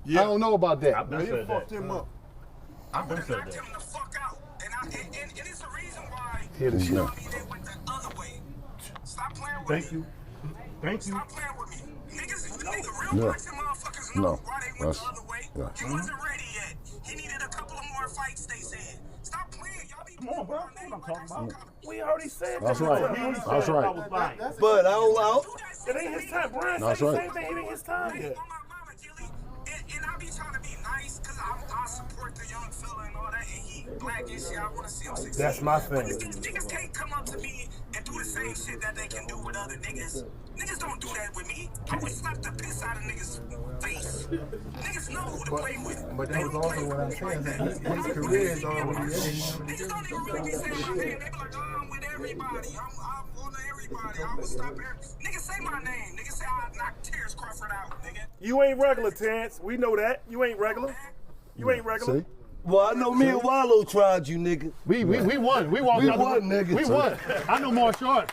Yeah. I don't know about that. I've been said that. Him up. I've been said that. Him the fuck out. And it's the reason why Here the shit. they went the other way. Stop playing with me. Thank you. Thank you. Stop playing with me. Niggas, real boxing motherfuckers know why they went the other way. He wasn't ready yet. He needed a couple of more fights, they said. Stop playing. Y'all be Come on, bro. That's what I'm talking about. We already said That's right. That's right. But I don't know. It ain't his time. Brian said the same thing. It ain't his time yet. And I be trying to be nice because I support the young fella and all that, and he black and shit. I want to see him succeed. That's my thing. But niggas can't come up to me and do the same shit that they can do with other niggas. Niggas don't do that with me. I would slap the piss out of niggas' face. Niggas know who to play with. But that was also what I'm saying. His career is already in. Niggas don't even really be saying my name. They be like, oh, I'm with everybody. I'm on everybody. I will stop everybody. Niggas say my name. Niggas say I knock Terence Crawford out, nigga. You ain't regular, Terence. We know that. You ain't regular. You ain't regular. See? Well, I know me and Wallow tried you, nigga. We won. We won, nigga. We won. I know martial arts.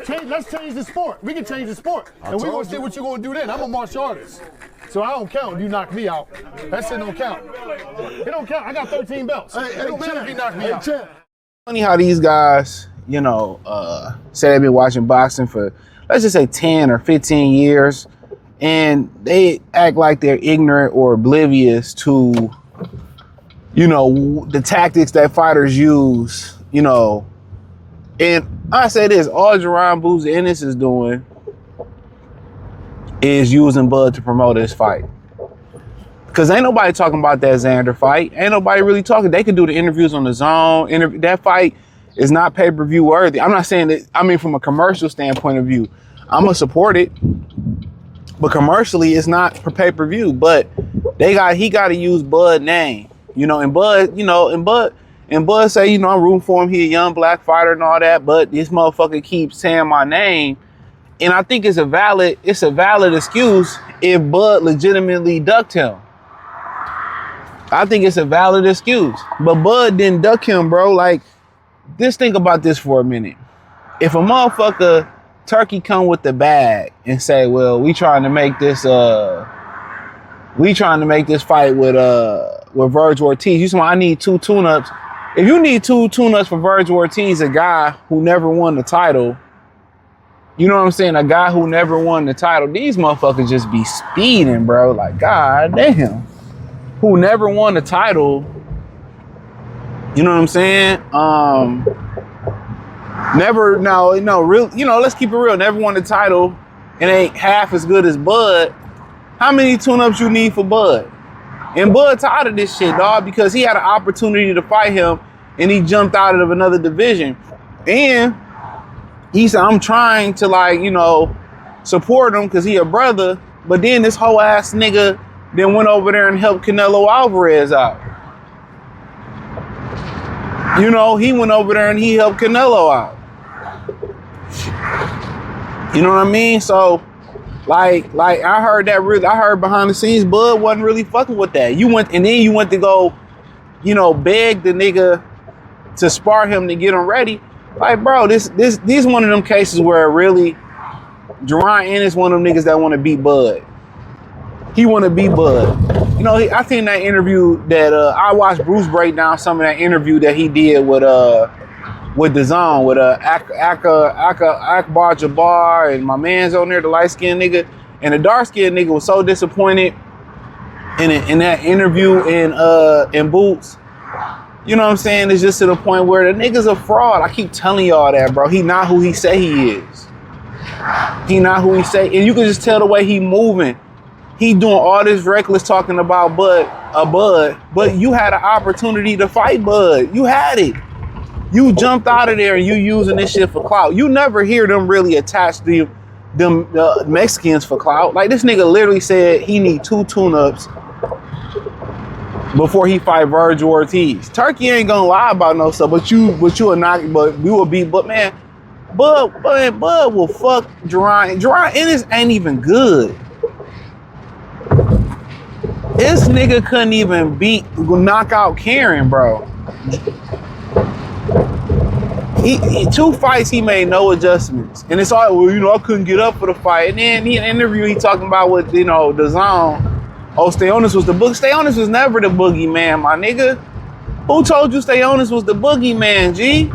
Let's change the sport. We can change the sport. And we're going to see what you're going to do then. I'm a martial artist. So I don't count if you knock me out. That shit don't count. It don't count. I got 13 belts. It don't matter if you knock me out. Funny how these guys, you know, say they've been watching boxing for, let's just say 10 or 15 years, and they act like they're ignorant or oblivious to, you know, the tactics that fighters use, you know. And I say this, all Jaron Ennis is doing is using Bud to promote his fight. Because ain't nobody talking about that Xander fight. Ain't nobody really talking. They can do the interviews on the zone. That fight is not pay-per-view worthy. I'm not saying that, I mean, from a commercial standpoint of view, I'm going to support it. But commercially, it's not for pay-per-view. But he got to use Bud's name. You know, and Bud, you know, and Bud say, you know, I'm rooting for him. He a young black fighter and all that. But this motherfucker keeps saying my name. And I think it's a valid excuse if Bud legitimately ducked him. I think it's a valid excuse. But Bud didn't duck him, bro. Like, just think about this for a minute. If a motherfucker Turkey come with the bag and say, well, we trying to make this fight with Virgil Ortiz. You say, I need 2 tune-ups. If you need 2 tune-ups for Virgil Ortiz, a guy who never won the title, you know what I'm saying? A guy who never won the title, these motherfuckers just be speeding, bro. Like, god damn. Who never won the title, you know what I'm saying? Let's keep it real. Never won the title and ain't half as good as Bud. How many tune-ups you need for Bud? And Bud tired of this shit, dog, because he had an opportunity to fight him and he jumped out of another division. And he said, I'm trying to, like, you know, support him because he a brother. But then this whole ass nigga then went over there and helped Canelo Alvarez out. You know, he went over there and he helped Canelo out. You know what I mean? So, like I heard behind the scenes, Bud wasn't really fucking with that. You went to go, you know, beg the nigga to spar him to get him ready. Like, bro, this one of them cases where really Jaron Ennis one of them niggas that want to beat Bud. He want to beat Bud. You know, I think that interview that I watched Bruce break down some of that interview that he did with the Zone with Akbar Jabbar and my man's on there, the light skinned nigga, and the dark skinned nigga was so disappointed in that interview in Boots. You know what I'm saying? It's just to the point where the nigga's a fraud. I keep telling y'all that, bro. He not who he say he is. He not who he say, and you can just tell the way he moving. He doing all this reckless talking about Bud, but you had an opportunity to fight Bud. You had it. You jumped out of there and you using this shit for clout. You never hear them really attach them Mexicans for clout. Like, this nigga literally said he need 2 tune-ups before he fight Virgil Ortiz. Turkey ain't gonna lie about no stuff, but we will beat. But man, Bud will fuck Jaron. Jaron Ennis ain't even good. This nigga couldn't even knock out Karen, bro. Two fights, he made no adjustments. And it's all, well, you know, I couldn't get up for the fight. And then in an interview, he talking about what, you know, the zone. Oh, Stay Honest was the book. Stay Honest was never the boogeyman, my nigga. Who told you Stay Honest was the boogeyman, G?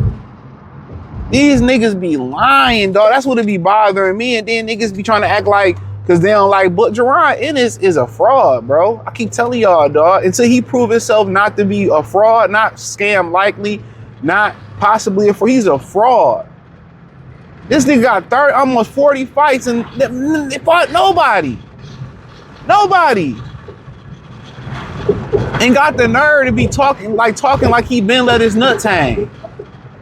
These niggas be lying, dog. That's what it be bothering me. And then niggas be trying to act like, because they don't like, but Jaron Ennis is a fraud, bro. I keep telling y'all, dog. Until he prove himself not to be a fraud, not scam likely, not possibly a fraud. He's a fraud. This nigga got 30, almost 40 fights and they fought nobody. Nobody. And got the nerve to be talking like he been let his nuts hang.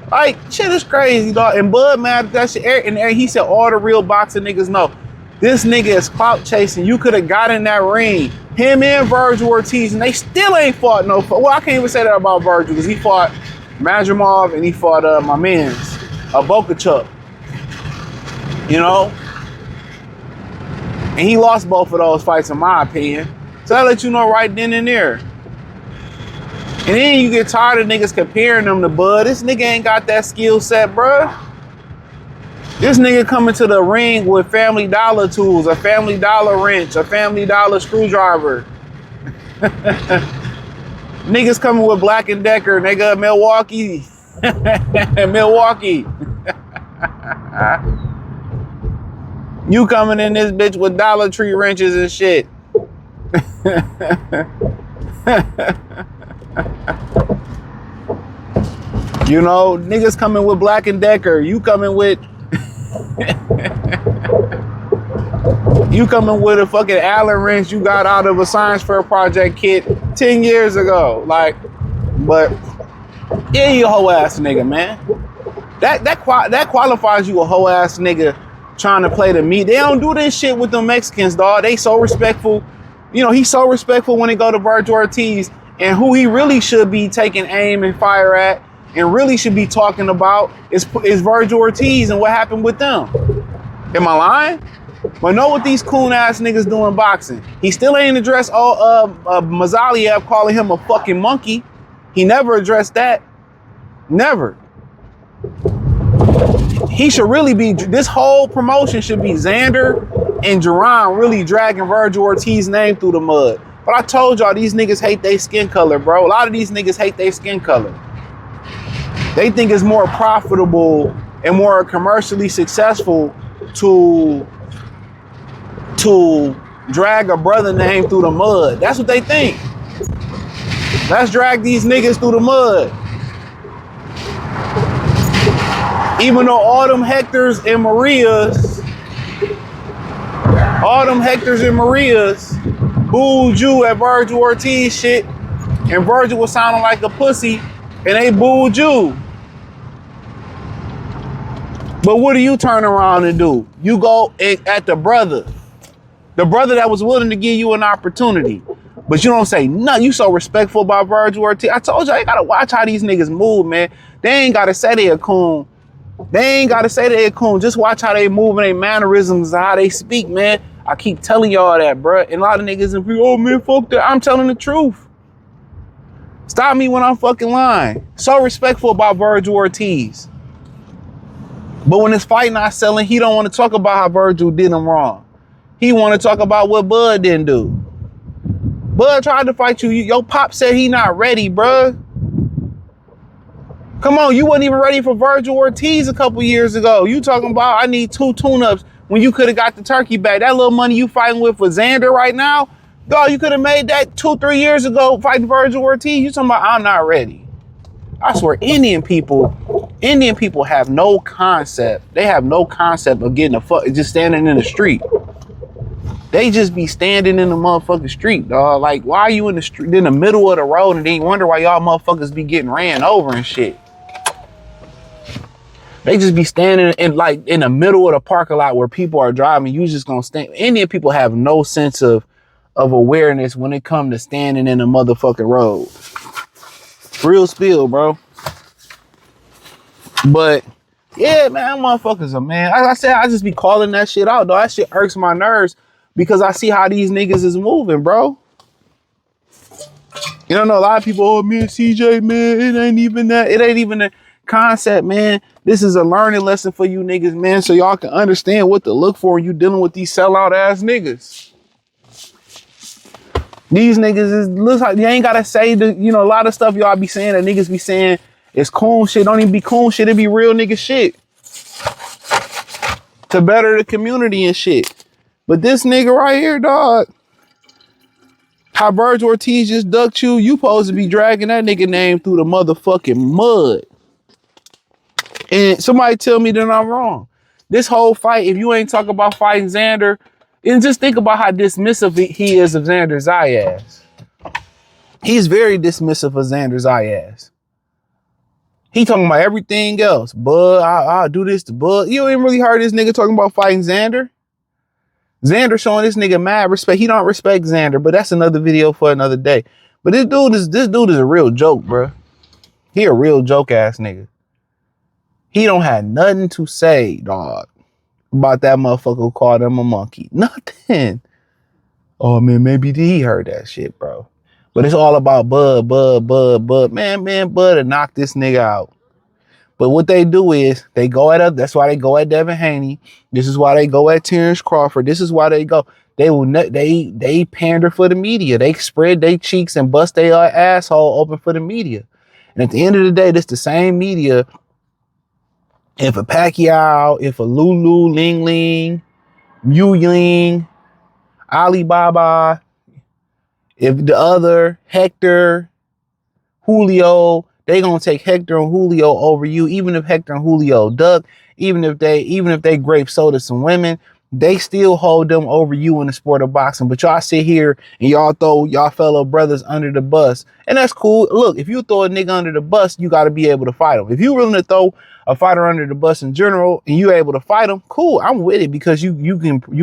Like, shit is crazy, dog. And Bud mad at that shit. And he said all the real boxing niggas know. This nigga is clout chasing. You could have got in that ring. Him and Virgil Ortiz, and they still ain't fought no fight. Well, I can't even say that about Virgil, because he fought Madrimov and he fought my mans, Bokachuk. You know? And he lost both of those fights, in my opinion. So I let you know right then and there. And then you get tired of niggas comparing them to Bud. This nigga ain't got that skill set, bruh. This nigga coming to the ring with Family Dollar tools, a Family Dollar wrench, a Family Dollar screwdriver. Niggas coming with Black & Decker, nigga, Milwaukee. Milwaukee. You coming in this bitch with Dollar Tree wrenches and shit. You know, niggas coming with Black & Decker. You coming with you coming with a fucking Allen wrench you got out of a science fair project kit 10 years ago. Like, but yeah, you a hoe ass nigga, man. That qualifies you a hoe ass nigga trying to play the meat. They don't do this shit with the Mexicans, dog. They so respectful. You know, he's so respectful when they go to Virgil Ortiz, and who he really should be taking aim and fire at and really should be talking about is Virgil Ortiz and what happened with them. Am I lying? But know what these coon ass niggas do in boxing. He still ain't addressed Mazaliev calling him a fucking monkey. He never addressed that. Never. He should really be, this whole promotion should be Xander and Jaron really dragging Virgil Ortiz's name through the mud. But I told y'all, these niggas hate their skin color, bro. A lot of these niggas hate their skin color. They think it's more profitable and more commercially successful to drag a brother name through the mud. That's what they think. Let's drag these niggas through the mud. Even though all them Hectors and Marias booed you at Virgil Ortiz shit, and Virgil was sounding like a pussy, and they booed you. But what do you turn around and do? You go at the brother that was willing to give you an opportunity. But you don't say nothing. You so respectful about Virgil Ortiz. I told you, I gotta watch how these niggas move, man. They ain't gotta say they a coon. Just watch how they move and their mannerisms, how they speak, man. I keep telling y'all that, bro. And a lot of niggas, oh man, fuck that. I'm telling the truth. Stop me when I'm fucking lying. So respectful about Virgil Ortiz. But when it's fight not selling, he don't want to talk about how Virgil did him wrong. He want to talk about what Bud didn't do. Bud tried to fight you. Your pop said he not ready, bruh. Come on, you wasn't even ready for Virgil Ortiz a couple years ago. You talking about I need 2 tune-ups when you could have got the turkey back. That little money you fighting with for Xander right now, dog, you could have made that 2-3 years ago fighting Virgil Ortiz. You talking about I'm not ready. I swear, Indian people have no concept. They have no concept of getting just standing in the street. They just be standing in the motherfucking street, dog. Like, why are you in the street, in the middle of the road, and then you wonder why y'all motherfuckers be getting ran over and shit? They just be standing in the middle of the parking lot where people are driving. You just gonna stand. Indian people have no sense of awareness when it comes to standing in the motherfucking road. Real spill, bro. But yeah, man, motherfuckers are, man. Like I said, I just be calling that shit out, though. That shit irks my nerves because I see how these niggas is moving, bro. You don't know, a lot of people, oh, me and CJ, man, it ain't even that. It ain't even the concept, man. This is a learning lesson for you niggas, man, so y'all can understand what to look for when you dealing with these sellout ass niggas. These niggas is, looks like you ain't gotta say the, you know, a lot of stuff y'all be saying that niggas be saying is coon shit. Don't even be coon shit. It be real nigga shit to better the community and shit. But this nigga right here, dog, how Virgil Ortiz just ducked you, you supposed to be dragging that nigga name through the motherfucking mud. And somebody tell me that I'm wrong. This whole fight, if you ain't talking about fighting Xander, and just think about how dismissive he is of Xander Zayas. He's very dismissive of Xander Zayas. He talking about everything else. Bud, I'll do this to Bud. You ain't really heard this nigga talking about fighting Xander. Xander showing this nigga mad respect. He don't respect Xander, but that's another video for another day. But this dude is a real joke, bro. He a real joke ass nigga. He don't have nothing to say, dog, about that motherfucker who called him a monkey. Nothing. Oh man, maybe he heard that shit, bro. But it's all about Bud. Man, Bud to knock this nigga out. But what they do is they go at that's why they go at Devin Haney. This is why they go at Terence Crawford. This is why they go. They pander for the media. They spread their cheeks and bust their asshole open for the media. And at the end of the day, this the same media. If a Pacquiao, if a Lulu, Ling Ling, Yu Ying, Alibaba, if the other Hector, Julio, they gonna take Hector and Julio over you, even if Hector and Julio duck, even if they grape soda some women, they still hold them over you in the sport of boxing. But y'all sit here and y'all throw y'all fellow brothers under the bus. And that's cool. Look, if you throw a nigga under the bus, you gotta be able to fight him. If you willing to throw a fighter under the bus in general and you able to fight him, cool. I'm with it because you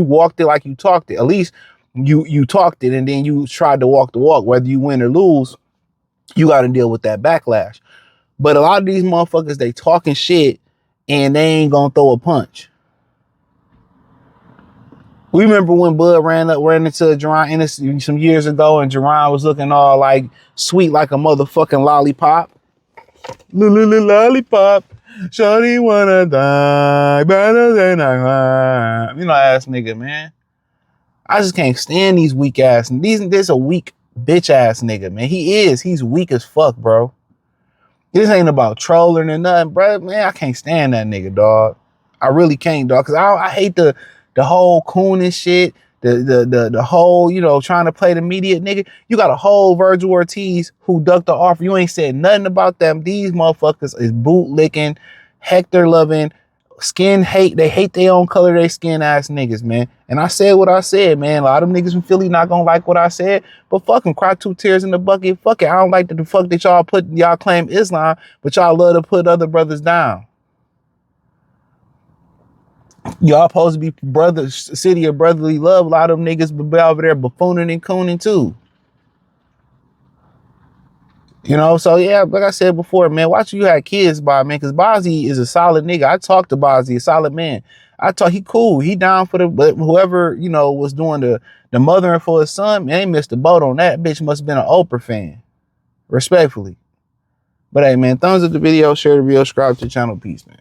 walked it like you talked it. At least you talked it and then you tried to walk the walk. Whether you win or lose, you got to deal with that backlash. But a lot of these motherfuckers, they talking shit and they ain't gonna throw a punch. We remember when Bud ran into Jaron Ennis some years ago and Jaron was looking all like sweet like a motherfucking lollipop. Lollipop. Shawty wanna die better than I. You know, ass nigga, man. I just can't stand these weak ass. This a weak bitch ass nigga, man. He's weak as fuck, bro. This ain't about trolling or nothing, bro. Man, I can't stand that nigga, dog. I really can't, dog. Cause I hate the whole coon and shit. The whole, you know, trying to play the media nigga. You got a whole Virgil Ortiz who ducked the offer. You ain't said nothing about them. These motherfuckers is boot licking, Hector loving, skin hate. They hate their own color, they skin ass niggas, man. And I said what I said, man. A lot of them niggas from Philly not gonna like what I said, but fucking cry 2 tears in the bucket. Fuck it. I don't like the fuck that y'all claim Islam, but y'all love to put other brothers down. Y'all supposed to be brothers, city of brotherly love. A lot of them niggas be over there buffooning and cooning too. You know, so yeah, like I said before, man, watch you had kids by, man, because Bozzy is a solid nigga. I talked to Bozzy, a solid man. He cool. He down for but whoever, you know, was doing the mothering for his son, man, they missed the boat on that. Bitch must have been an Oprah fan. Respectfully. But hey, man, thumbs up the video, share the video, subscribe to the channel. Peace, man.